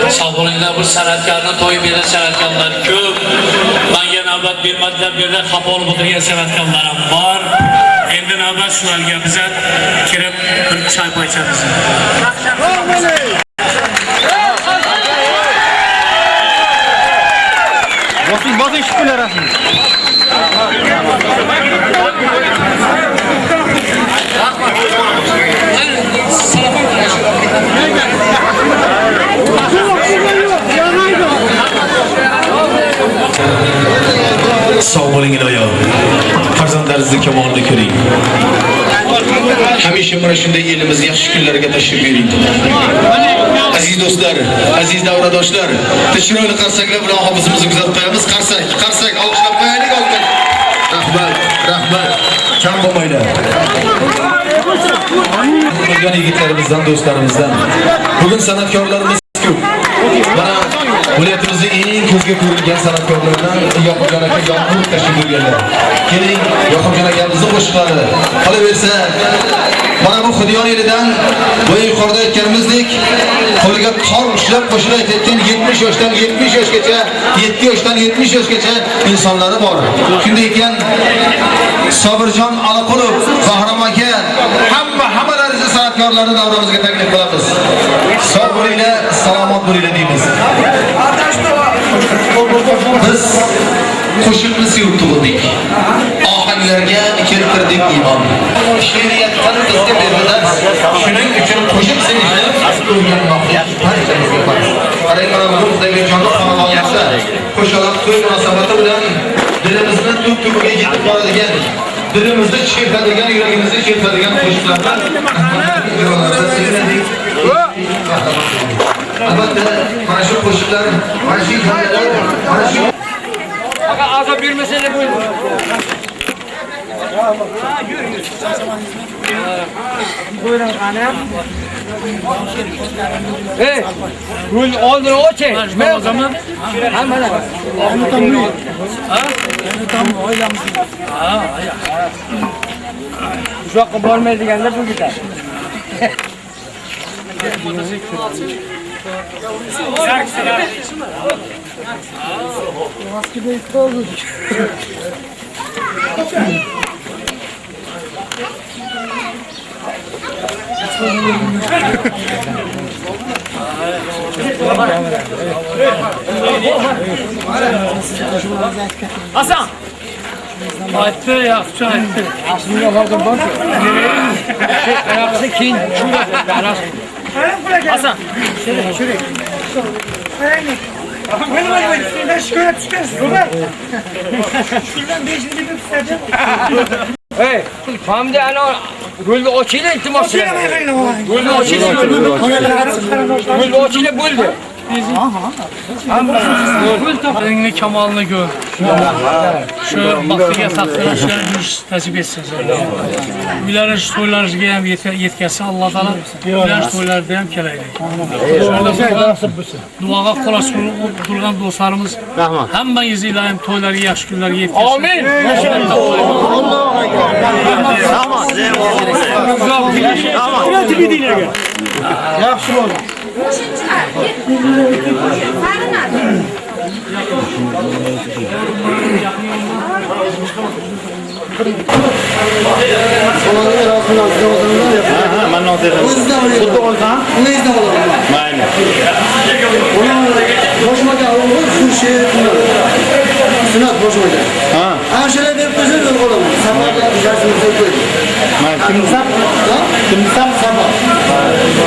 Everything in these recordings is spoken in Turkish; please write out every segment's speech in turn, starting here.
Sağ olunlar bu sanatkarını toy beri sanatkarlar köp. Bana navbat bilmediler bir de kapı olup oturgan sanatkarlarım var. Endi navbat shularga bize kirib bir çay payçamız. Basın şükürler olsun. Sağ olun iloyo. Farzandlaringizni kamolini ko'ring. Hamisha mana shunday elimizni yaxshi kunlarga tashrif buyuring. Aziz do'stlar, aziz davradoshlar, chiroyli qarsaklar bilan hofizimizni kuzatib qo'yamiz. Qarsak, olqishlab qo'yaylik olqis. Rahmat. Kam bo'lmaydi. Bo'lgan yigitlarimizdan, do'stlarimizdan. Bugun san'atkorlarimiz ko'p. Mana viloyatimizning eng ko'zga ko'ringan san'atkorlardan Yoqubjon aka yonqurib tashrif buyurganlar. Keling, Yoqubjon akamizning qo'shiqlari. Qolaversa, mana bu Xudoyon elidan bu yuqorida aytganimizdek, qo'liga qor ushlab qo'shiq aytayotgan 70 yoshdan 70 yoshgacha, 7 yoshdan 70 yoshgacha insonlari bor. Shunday ekan, Sobirjon Alaqulov, Bahrom aka, hammalaringizni san'atkorlarni davramizga taklif qilamiz. Sog' bo'linglar, salomat bo'linglar deymiz. Biz qo'shiqni sevib tug'ildik. Ohanglarga keltirdik iymon. She'riyatdan bizga berilgan. Shuning uchun qo'shiq sevishni o'rganmoqchi. Qarang, mana bugungi jonli xonadonlarda qo'shaloq to'y munosabati bilan dilimizni tub-tubiga yetib boradigan, dilimizni chertadigan, yuragimizni chertadigan qo'shiqlardan albatta mana shu qo'shiqlar, mana shu hikoyalar, mana shu Azap bir mesele bu. Buyurun hanım. Hey, gül oldu o çek. Ben o zaman. Hemen. Onu tam mı? Ha? Onu tam oylamış. Ha, ya. Şu an bormaya diyenler bu gider. Maske de işte oldu. Hasan! Ayıttı, yakışan ayıttı. Aslında vardı bak. Ayaksı kin. Hasan! Şuraya. Ben şöyle çıkarsın. Şuradan 5. bir tutacağım. Hey, Hamdi ana gülbe oçuyla iltimas Oçuyla mı yapayım? Gülbe oçuyla Gülbe oçuyla böldü. Gül tapını kamalını gör. Şu baktıya taktığına şöyle bir nasip etsin. Ülerin toylarınızı hem yetkisi Allah'tan ülerin toylarda hem keleydik. Duağa kolas durgan dostlarımız hem ben izleyeyim toyları yaş günleri yetkisi. Amin. Yaxşı oldu. Ben not ederim. Futbol olsan? Bunu izle olalım. Aynen. Onu boşuma alalım. Şu şey Sünat boşuma gel. Ha şöyle bir kızı yok oğlum. Sabahlar dersini söylüyor. Kimdi sen? Ha? Kimdi sen? Sabah.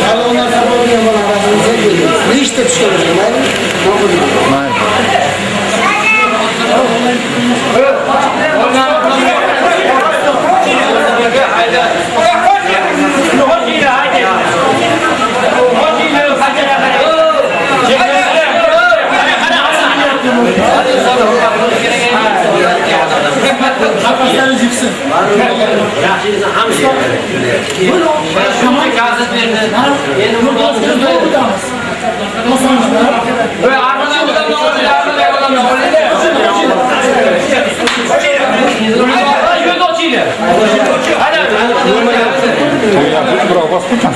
Hala onlar sabah diye bana arasını söylüyor. Ne işte çıkaracağım abi? Ne yapacağım? Aynen. Bravo, bosqinsan.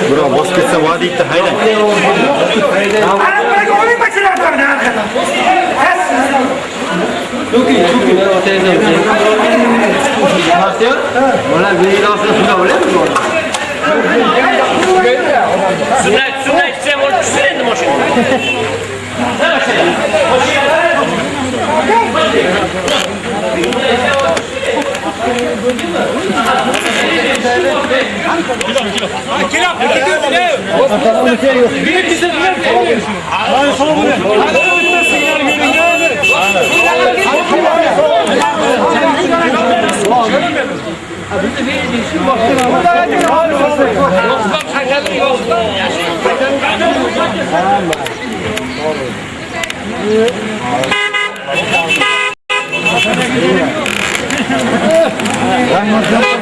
Bravo, bosqinsa va'da etdi, hayda. Sunay sen ol tushsin endi mashina. Rahmat.